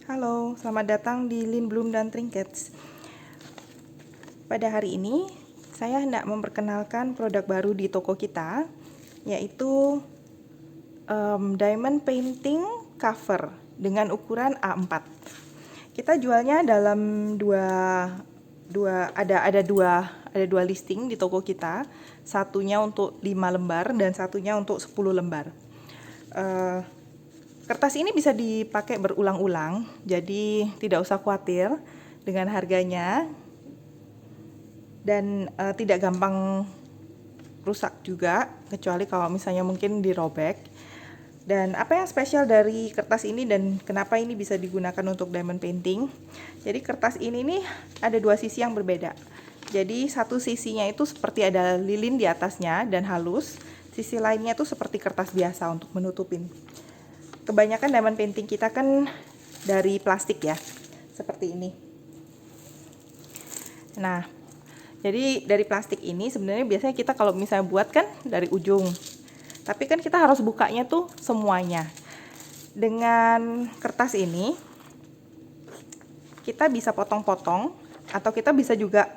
Halo, selamat datang di Lindblom dan Trinkets. Pada hari ini, saya hendak memperkenalkan produk baru di toko kita, yaitu diamond painting cover dengan ukuran A4. Kita jualnya dalam ada dua listing di toko kita. Satunya untuk 5 lembar dan satunya untuk 10 lembar. Kertas ini bisa dipakai berulang-ulang, jadi tidak usah khawatir dengan harganya dan tidak gampang rusak juga, kecuali kalau misalnya mungkin dirobek. Dan apa yang spesial dari kertas ini dan kenapa ini bisa digunakan untuk diamond painting? Jadi kertas ini nih ada dua sisi yang berbeda. Jadi satu sisinya itu seperti ada lilin di atasnya dan halus, sisi lainnya itu seperti kertas biasa untuk menutupin. Kebanyakan diamond painting kita kan dari plastik ya, seperti ini. Nah, jadi dari plastik ini sebenarnya biasanya kita kalau misalnya buat kan dari ujung, tapi kan kita harus bukanya tuh semuanya. Dengan kertas ini kita bisa potong-potong atau kita bisa juga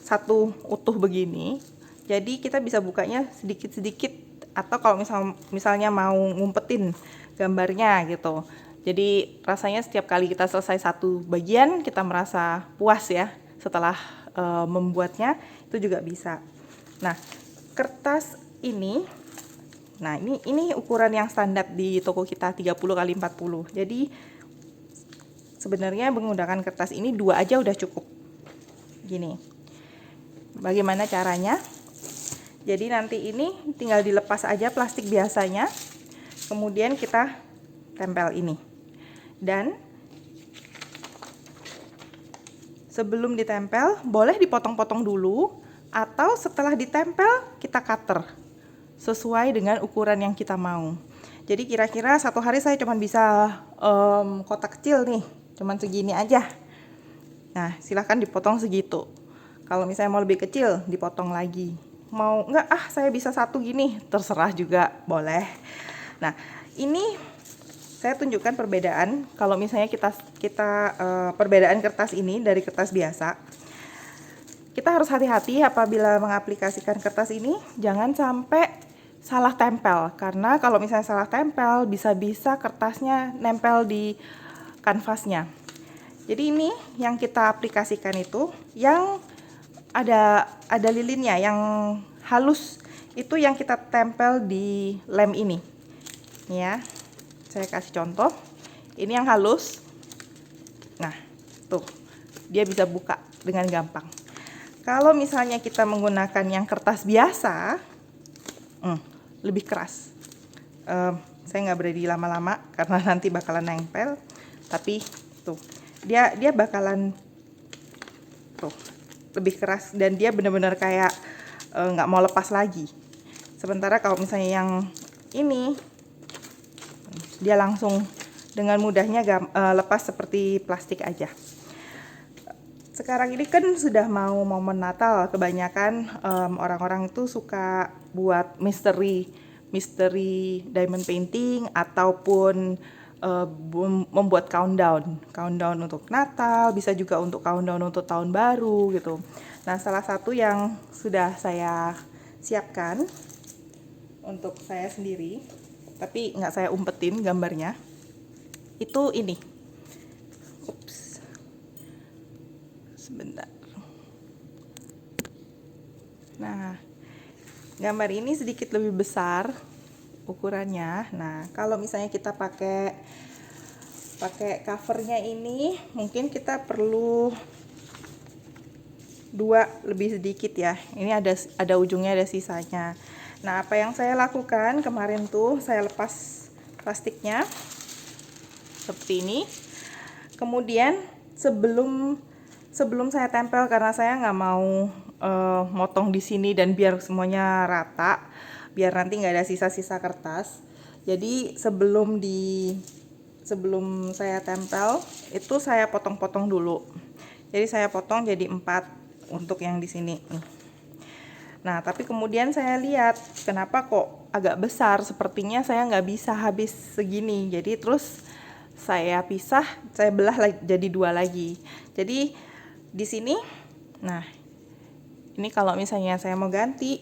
satu utuh begini. Jadi kita bisa bukanya sedikit-sedikit, atau kalau misalnya mau ngumpetin gambarnya gitu. Jadi rasanya setiap kali kita selesai satu bagian kita merasa puas ya setelah membuatnya, itu juga bisa. Nah, kertas ini, nah ini ukuran yang standar di toko kita 30 x 40. Jadi sebenarnya menggunakan kertas ini 2 aja udah cukup. Gini. Bagaimana caranya? Jadi nanti ini tinggal dilepas aja plastik biasanya, kemudian kita tempel ini. Dan sebelum ditempel boleh dipotong-potong dulu, atau setelah ditempel kita cutter sesuai dengan ukuran yang kita mau. Jadi kira-kira satu hari saya cuma bisa kotak kecil nih, cuman segini aja. Nah, silahkan dipotong segitu. Kalau misalnya mau lebih kecil, dipotong lagi. Mau enggak, saya bisa satu gini, terserah juga, boleh. Nah, ini saya tunjukkan perbedaan. Kalau misalnya kita perbedaan kertas ini dari kertas biasa, kita harus hati-hati apabila mengaplikasikan kertas ini, jangan sampai salah tempel, karena kalau misalnya salah tempel bisa-bisa kertasnya nempel di kanvasnya. Jadi ini yang kita aplikasikan itu yang ada lilinnya yang halus, itu yang kita tempel di lem ini. Nih ya, saya kasih contoh. Ini yang halus. Nah, tuh dia bisa buka dengan gampang. Kalau misalnya kita menggunakan yang kertas biasa, lebih keras. Saya nggak berani lama-lama karena nanti bakalan nempel. Tapi tuh dia bakalan tuh lebih keras dan dia benar-benar kayak nggak mau lepas lagi. Sementara kalau misalnya yang ini, dia langsung dengan mudahnya lepas seperti plastik aja. Sekarang ini kan sudah mau momen Natal, kebanyakan orang-orang itu suka buat misteri diamond painting ataupun membuat countdown untuk Natal, bisa juga untuk countdown untuk tahun baru gitu. Nah, salah satu yang sudah saya siapkan untuk saya sendiri, tapi nggak saya umpetin gambarnya, itu ini. Ups, sebentar. Nah, gambar ini sedikit lebih besar ukurannya. Nah, kalau misalnya kita pakai covernya ini, mungkin kita perlu 2 lebih sedikit ya. Ini ada ujungnya, ada sisanya. Nah, apa yang saya lakukan kemarin tuh, saya lepas plastiknya seperti ini. Kemudian sebelum saya tempel, karena saya nggak mau motong di sini dan biar semuanya rata, biar nanti nggak ada sisa-sisa kertas. Jadi sebelum saya tempel itu saya potong-potong dulu. Jadi saya potong jadi 4 untuk yang di sini. Nah, tapi kemudian saya lihat kenapa kok agak besar, sepertinya saya nggak bisa habis segini. Jadi terus saya pisah, saya belah jadi 2 lagi. Jadi di sini, nah ini kalau misalnya saya mau ganti,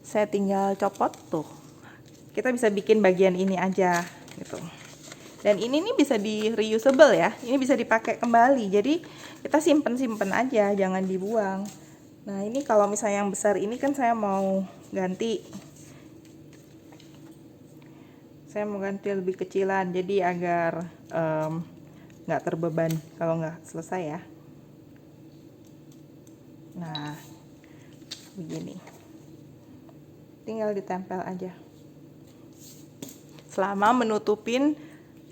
saya tinggal copot tuh. Kita bisa bikin bagian ini aja gitu. Dan ini nih bisa di reusable ya, ini bisa dipakai kembali. Jadi kita simpen aja, jangan dibuang. Nah ini kalau misalnya yang besar ini kan saya mau ganti. Saya mau ganti lebih kecilan, jadi agar nggak terbeban kalau nggak selesai ya. Nah, begini. Tinggal ditempel aja. Selama menutupin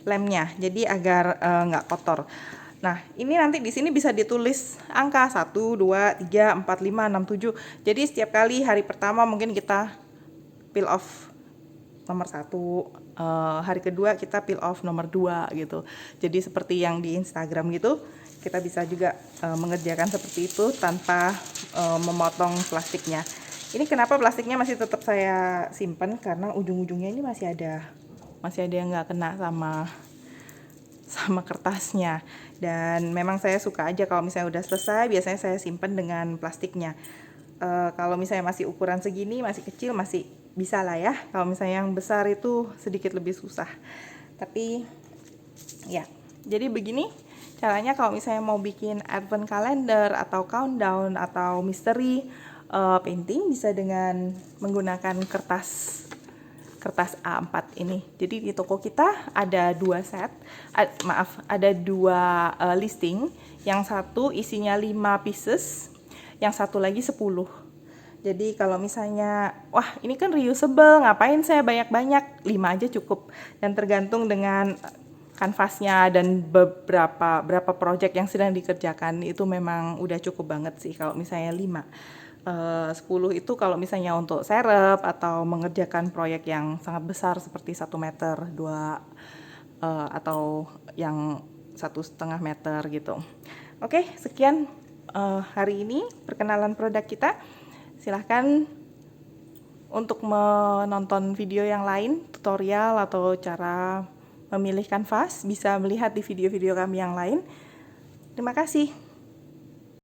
lemnya, jadi agar nggak kotor. Nah, ini nanti di sini bisa ditulis angka 1, 2, 3, 4, 5, 6, 7. Jadi setiap kali hari pertama mungkin kita peel off nomor 1, hari kedua kita peel off nomor 2 gitu. Jadi seperti yang di Instagram gitu, kita bisa juga mengerjakan seperti itu tanpa memotong plastiknya. Ini kenapa plastiknya masih tetap saya simpan, karena ujung-ujungnya ini masih ada yang nggak kena sama kertasnya. Dan memang saya suka aja kalau misalnya udah selesai, biasanya saya simpan dengan plastiknya. Kalau misalnya masih ukuran segini, masih kecil, masih bisa lah ya. Kalau misalnya yang besar itu sedikit lebih susah. Tapi ya, jadi begini caranya kalau misalnya mau bikin advent calendar atau countdown atau mystery painting, bisa dengan menggunakan kertas A4 ini. Jadi di toko kita ada 2 set, ada 2 listing. Yang satu isinya 5 pieces, yang satu lagi 10. Jadi kalau misalnya, wah ini kan reusable, ngapain saya banyak-banyak, 5 aja cukup. Dan tergantung dengan kanvasnya dan berapa project yang sedang dikerjakan, itu memang udah cukup banget sih kalau misalnya 5. 10 itu kalau misalnya untuk serep atau mengerjakan proyek yang sangat besar seperti 1 meter, 2 atau yang 1,5 meter gitu. Oke, sekian hari ini perkenalan produk kita. Silahkan untuk menonton video yang lain, tutorial atau cara memilih kanvas, bisa melihat di video-video kami yang lain. Terima kasih.